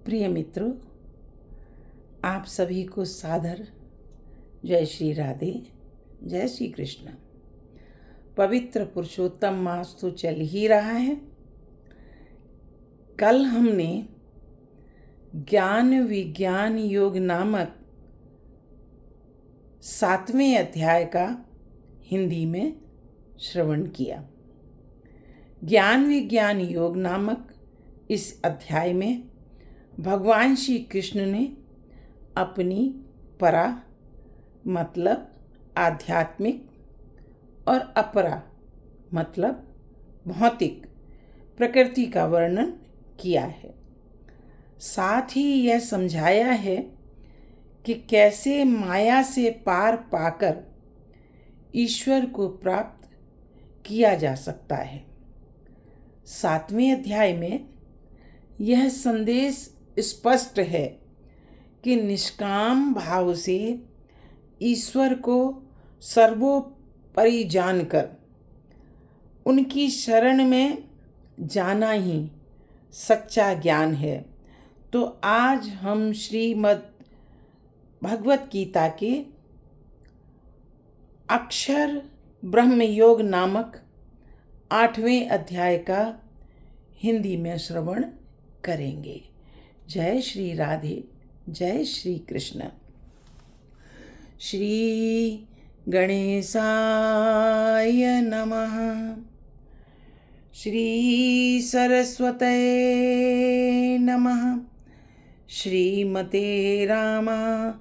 प्रिय मित्रों, आप सभी को सादर जय श्री राधे, जय श्री कृष्ण। पवित्र पुरुषोत्तम मास तो चल ही रहा है। कल हमने ज्ञान विज्ञान योग नामक 7वें अध्याय का हिंदी में श्रवण किया। ज्ञान विज्ञान योग नामक इस अध्याय में भगवान श्री कृष्ण ने अपनी परा मतलब आध्यात्मिक और अपरा मतलब भौतिक प्रकृति का वर्णन किया है। साथ ही यह समझाया है कि कैसे माया से पार पाकर ईश्वर को प्राप्त किया जा सकता है। 7वें अध्याय में यह संदेश स्पष्ट है कि निष्काम भाव से ईश्वर को सर्वोपरि जानकर उनकी शरण में जाना ही सच्चा ज्ञान है। तो आज हम श्रीमद् भगवत गीता के अक्षर ब्रह्म योग नामक 8वें अध्याय का हिंदी में श्रवण करेंगे। जय श्री राधे, जय श्री कृष्ण। श्री गणेशाय नमः। श्री सरस्वते नमः। श्रीमते रामानुजाय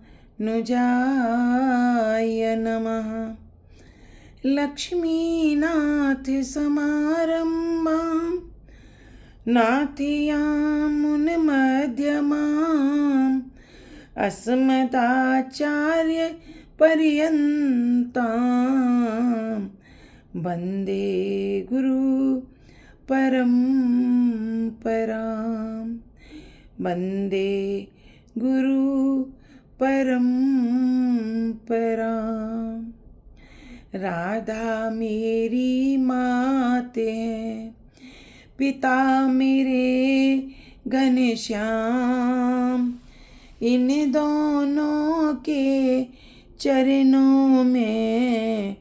नमः। लक्ष्मीनाथ समारम्भां नाथयामुनमध्यमाम् अस्मदाचार्य पर्यन्तां वन्दे गुरु परम्परां। वन्दे गुरु परम्परां। राधा मेरी मात है, पिता मेरे घनश्याम। इन दोनों के चरणों में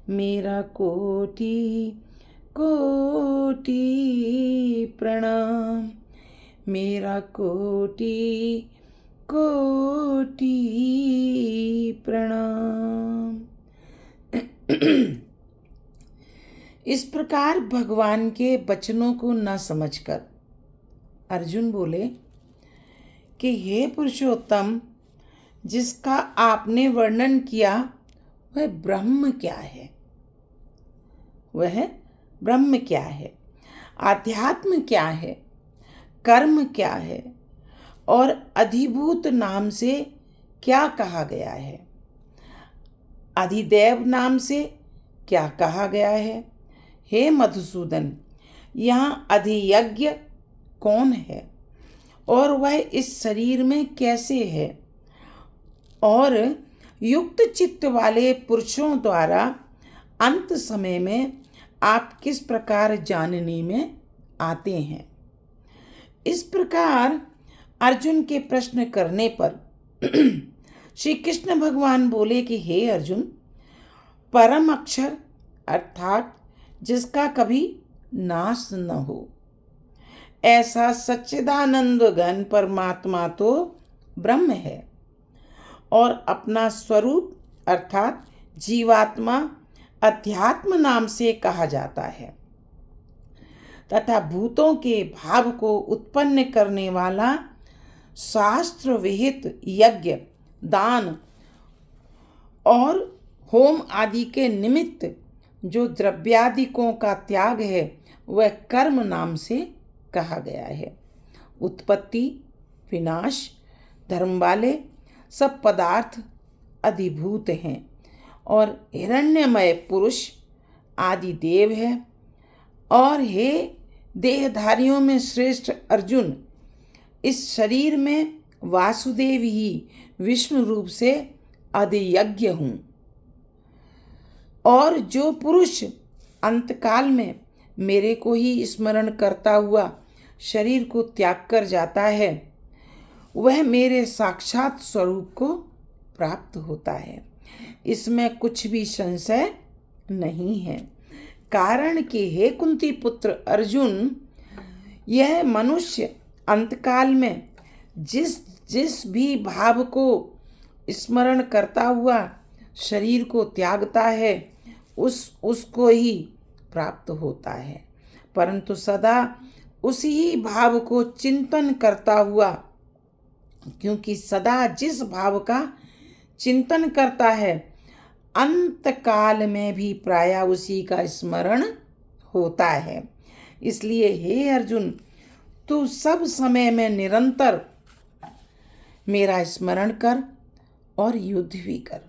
मेरा कोटि कोटि प्रणाम। मेरा कोटि कोटि प्रणाम। इस प्रकार भगवान के वचनों को न समझकर अर्जुन बोले कि हे पुरुषोत्तम, जिसका आपने वर्णन किया वह ब्रह्म क्या है? वह ब्रह्म क्या है? आध्यात्म क्या है? कर्म क्या है? और अधिभूत नाम से क्या कहा गया है? अधिदेव नाम से क्या कहा गया है? हे मधुसूदन, यहाँ अधियज्ञ कौन है और वह इस शरीर में कैसे है? और युक्त चित्त वाले पुरुषों द्वारा अंत समय में आप किस प्रकार जानने में आते हैं? इस प्रकार अर्जुन के प्रश्न करने पर श्री कृष्ण भगवान बोले कि हे अर्जुन, परम अक्षर अर्थात जिसका कभी नाश न हो, ऐसा सच्चिदानंद घन परमात्मा तो ब्रह्म है और अपना स्वरूप अर्थात जीवात्मा अध्यात्म नाम से कहा जाता है तथा भूतों के भाव को उत्पन्न करने वाला शास्त्र विहित यज्ञ, दान और होम आदि के निमित्त जो द्रव्यादिकों का त्याग है वह कर्म नाम से कहा गया है। उत्पत्ति विनाश धर्म वाले सब पदार्थ अधिभूत हैं और हिरण्यमय पुरुष आदि देव है। और हे देहधारियों में श्रेष्ठ अर्जुन, इस शरीर में वासुदेव ही विष्णु रूप से अधियज्ञ हूँ। और जो पुरुष अंतकाल में मेरे को ही स्मरण करता हुआ शरीर को त्याग कर जाता है, वह मेरे साक्षात स्वरूप को प्राप्त होता है। इसमें कुछ भी संशय नहीं है। कारण कि हे कुंती पुत्र अर्जुन, यह मनुष्य अंतकाल में जिस जिस भी भाव को स्मरण करता हुआ शरीर को त्यागता है उसको ही प्राप्त होता है, परंतु सदा उसी भाव को चिंतन करता हुआ, क्योंकि सदा जिस भाव का चिंतन करता है अंत काल में भी प्रायः उसी का स्मरण होता है। इसलिए हे अर्जुन, तू सब समय में निरंतर मेरा स्मरण कर और युद्ध भी कर।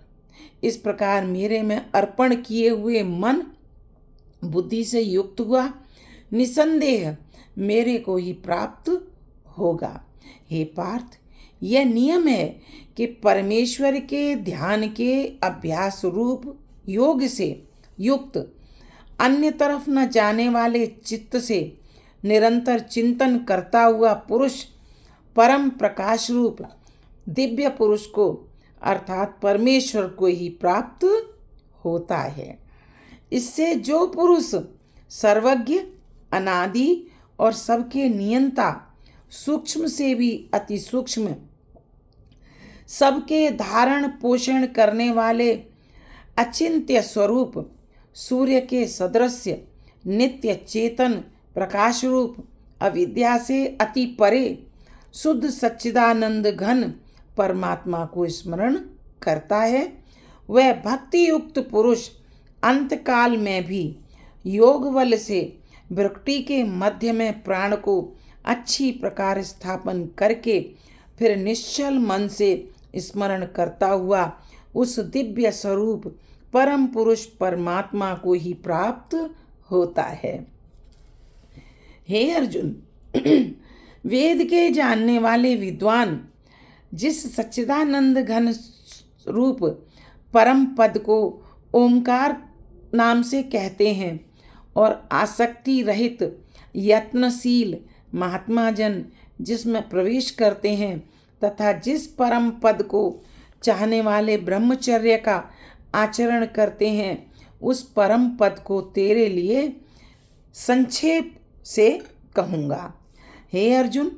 इस प्रकार मेरे में अर्पण किए हुए मन बुद्धि से युक्त हुआ निसंदेह मेरे को ही प्राप्त होगा। हे पार्थ, यह नियम है कि परमेश्वर के ध्यान के अभ्यास रूप योग से युक्त अन्य तरफ न जाने वाले चित्त से निरंतर चिंतन करता हुआ पुरुष परम प्रकाश रूप दिव्य पुरुष को अर्थात परमेश्वर को ही प्राप्त होता है। इससे जो पुरुष सर्वज्ञ, अनादि और सबके नियंता, सूक्ष्म से भी अति सूक्ष्म, सबके धारण पोषण करने वाले अचिंत्य स्वरूप सूर्य के सदृश्य नित्य चेतन प्रकाश रूप अविद्या से अति परे शुद्ध सच्चिदानंद घन परमात्मा को स्मरण करता है, वह भक्ति युक्त पुरुष अंतकाल में भी योग बल से वृक्ति के मध्य में प्राण को अच्छी प्रकार स्थापन करके फिर निश्चल मन से स्मरण करता हुआ उस दिव्य स्वरूप परम पुरुष परमात्मा को ही प्राप्त होता है। हे अर्जुन, वेद के जानने वाले विद्वान जिस सच्चिदानंद घन रूप परम पद को ओमकार नाम से कहते हैं और आसक्ति रहित यत्नशील महात्मा जन जिसमें प्रवेश करते हैं तथा जिस परम पद को चाहने वाले ब्रह्मचर्य का आचरण करते हैं, उस परम पद को तेरे लिए संक्षेप से कहूँगा। हे अर्जुन,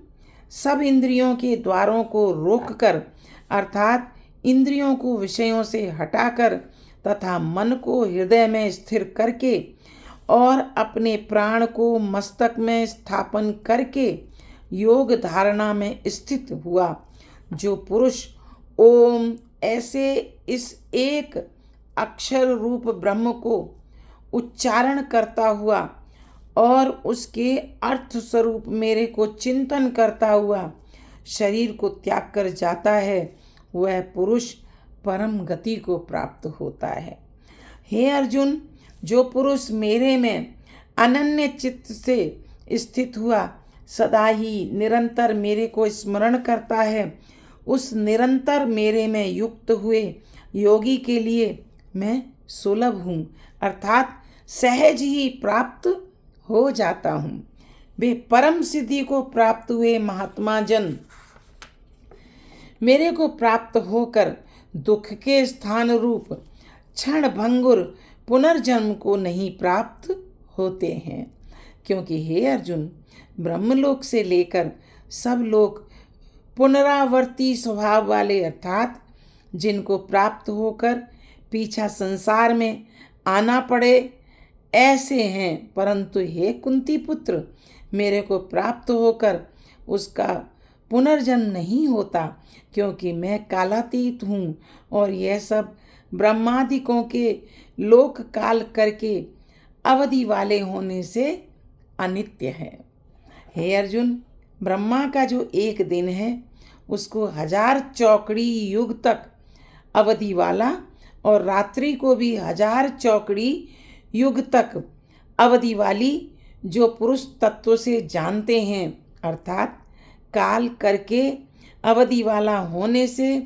सब इंद्रियों के द्वारों को रोककर अर्थात इंद्रियों को विषयों से हटाकर तथा मन को हृदय में स्थिर करके और अपने प्राण को मस्तक में स्थापन करके योग धारणा में स्थित हुआ जो पुरुष ओम ऐसे इस एक अक्षर रूप ब्रह्म को उच्चारण करता हुआ और उसके अर्थ स्वरूप मेरे को चिंतन करता हुआ शरीर को त्याग कर जाता है, वह पुरुष परम गति को प्राप्त होता है। हे अर्जुन, जो पुरुष मेरे में अनन्य चित्त से स्थित हुआ सदा ही निरंतर मेरे को स्मरण करता है, उस निरंतर मेरे में युक्त हुए योगी के लिए मैं सुलभ हूँ अर्थात सहज ही प्राप्त हो जाता हूँ। वे परम सिद्धि को प्राप्त हुए महात्मा जन मेरे को प्राप्त होकर दुख के स्थान रूप क्षण भंगुर पुनर्जन्म को नहीं प्राप्त होते हैं, क्योंकि हे अर्जुन, ब्रह्मलोक से लेकर सब लोग पुनरावर्ती स्वभाव वाले अर्थात जिनको प्राप्त होकर पीछा संसार में आना पड़े ऐसे हैं, परंतु हे कुंती पुत्र, मेरे को प्राप्त होकर उसका पुनर्जन्म नहीं होता, क्योंकि मैं कालातीत हूँ और यह सब ब्रह्मादिकों के लोक काल करके अवधि वाले होने से अनित्य है। हे अर्जुन, ब्रह्मा का जो एक दिन है उसको 1000 चौकड़ी युग तक अवधि वाला और रात्रि को भी 1000 चौकड़ी युग तक अवधि वाली जो पुरुष तत्व से जानते हैं अर्थात काल करके अवधि वाला होने से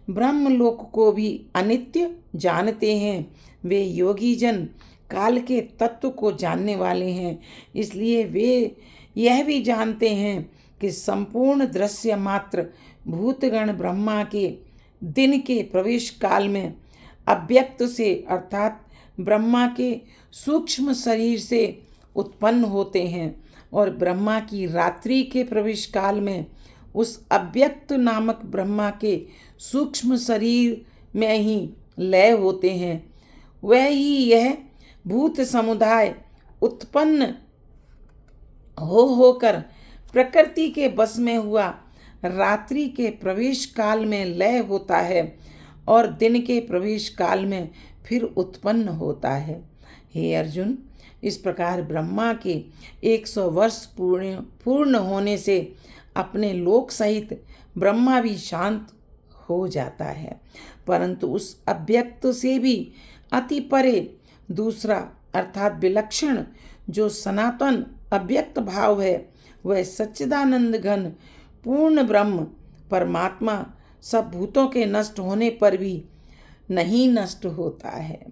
ब्रह्मलोक को भी अनित्य जानते हैं, वे योगी जन काल के तत्व को जानने वाले हैं। इसलिए वे यह भी जानते हैं कि संपूर्ण दृश्य मात्र भूतगण ब्रह्मा के दिन के प्रवेश काल में अव्यक्त से अर्थात ब्रह्मा के सूक्ष्म शरीर से उत्पन्न होते हैं और ब्रह्मा की रात्रि के प्रवेश काल में उस अव्यक्त नामक ब्रह्मा के सूक्ष्म शरीर में ही लय होते हैं। वह ही यह भूत समुदाय उत्पन्न होकर प्रकृति के बस में हुआ रात्रि के प्रवेश काल में लय होता है और दिन के प्रवेश काल में फिर उत्पन्न होता है। हे अर्जुन, इस प्रकार ब्रह्मा के 100 वर्ष पूर्ण होने से अपने लोक सहित ब्रह्मा भी शांत हो जाता है, परंतु उस अव्यक्त से भी अति परे दूसरा अर्थात विलक्षण जो सनातन अव्यक्त भाव है, वह सच्चिदानंद घन पूर्ण ब्रह्म परमात्मा सब भूतों के नष्ट होने पर भी नहीं नष्ट होता है।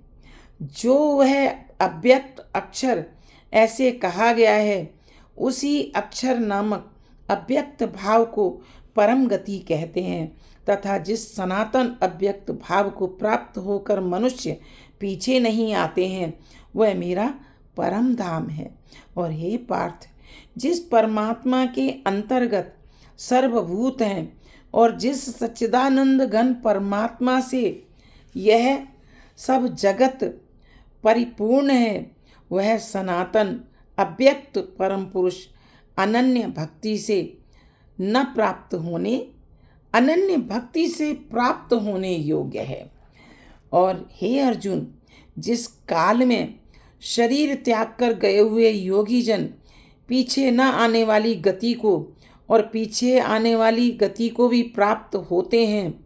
जो वह अव्यक्त अक्षर ऐसे कहा गया है, उसी अक्षर नामक अव्यक्त भाव को परम गति कहते हैं तथा जिस सनातन अव्यक्त भाव को प्राप्त होकर मनुष्य पीछे नहीं आते हैं, वह मेरा परम धाम है। और हे पार्थ, जिस परमात्मा के अंतर्गत सर्वभूत हैं और जिस सच्चिदानंद घन परमात्मा से यह सब जगत परिपूर्ण है, वह सनातन अव्यक्त परम पुरुष अनन्य भक्ति से प्राप्त होने योग्य है। और हे अर्जुन, जिस काल में शरीर त्याग कर गए हुए योगी जन पीछे न आने वाली गति को और पीछे आने वाली गति को भी प्राप्त होते हैं,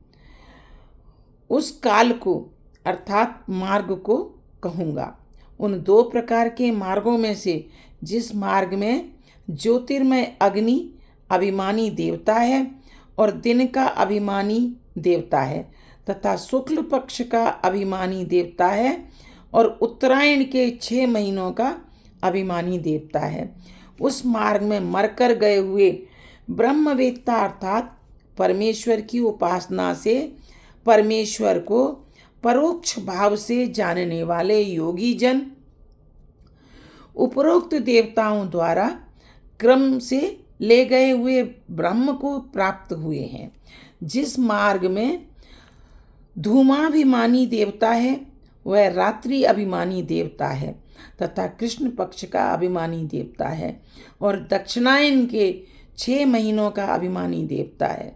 उस काल को अर्थात मार्ग को कहूँगा। उन 2 प्रकार के मार्गों में से जिस मार्ग में ज्योतिर्मय अग्नि अभिमानी देवता है और दिन का अभिमानी देवता है तथा शुक्ल पक्ष का अभिमानी देवता है और उत्तरायण के 6 महीनों का अभिमानी देवता है, उस मार्ग में मरकर गए हुए ब्रह्मवेत्ता अर्थात परमेश्वर की उपासना से परमेश्वर को परोक्ष भाव से जानने वाले योगी जन उपरोक्त देवताओं द्वारा क्रम से ले गए हुए ब्रह्म को प्राप्त हुए हैं। जिस मार्ग में धूमाभिमानी देवता है, वह रात्रि अभिमानी देवता है तथा कृष्ण पक्ष का अभिमानी देवता है और दक्षिणायन के 6 महीनों का अभिमानी देवता है।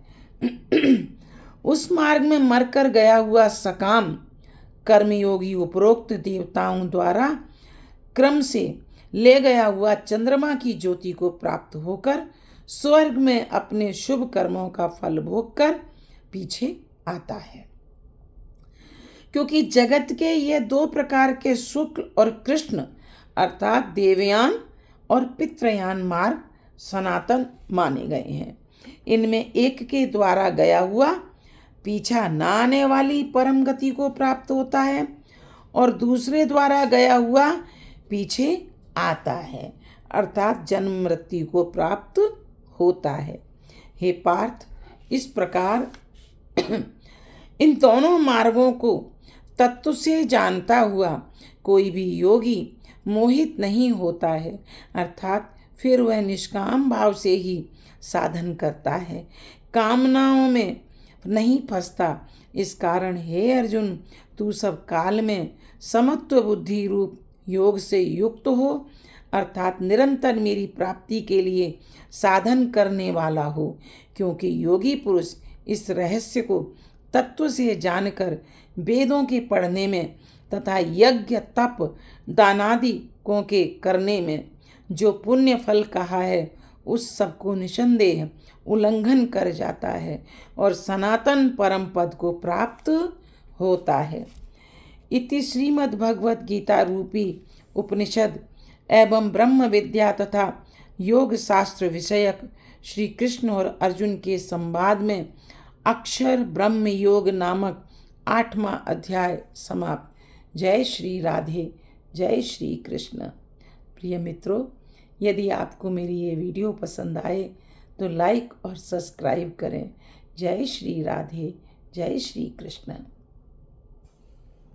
उस मार्ग में मरकर गया हुआ सकाम कर्मयोगी उपरोक्त देवताओं द्वारा क्रम से ले गया हुआ चंद्रमा की ज्योति को प्राप्त होकर स्वर्ग में अपने शुभ कर्मों का फल भोग कर पीछे आता है। क्योंकि जगत के ये 2 प्रकार के शुक्ल और कृष्ण अर्थात देवयान और पितृयान मार्ग सनातन माने गए हैं। इनमें एक के द्वारा गया हुआ पीछा न आने वाली परम गति को प्राप्त होता है और दूसरे द्वारा गया हुआ पीछे आता है अर्थात जन्म मृत्यु को प्राप्त होता है। हे पार्थ, इस प्रकार इन दोनों मार्गों को तत्व से जानता हुआ कोई भी योगी मोहित नहीं होता है अर्थात फिर वह निष्काम भाव से ही साधन करता है, कामनाओं में नहीं फंसता। इस कारण हे अर्जुन, तू सब काल में समत्व बुद्धि रूप योग से युक्त हो अर्थात निरंतर मेरी प्राप्ति के लिए साधन करने वाला हो, क्योंकि योगी पुरुष इस रहस्य को तत्व से जानकर वेदों के पढ़ने में तथा यज्ञ तप दानादि को के करने में जो पुण्य फल कहा है, उस सब को निसंदेह उल्लंघन कर जाता है और सनातन परम पद को प्राप्त होता है। इति श्रीमद् भगवद गीता रूपी उपनिषद एवं ब्रह्म विद्या तथा योग शास्त्र विषयक श्री कृष्ण और अर्जुन के संवाद में अक्षर ब्रह्म योग नामक 8वां अध्याय समाप्त। जय श्री राधे, जय श्री कृष्ण। प्रिय मित्रों, यदि आपको मेरी ये वीडियो पसंद आए तो लाइक और सब्सक्राइब करें, जय श्री राधे, जय श्री कृष्ण।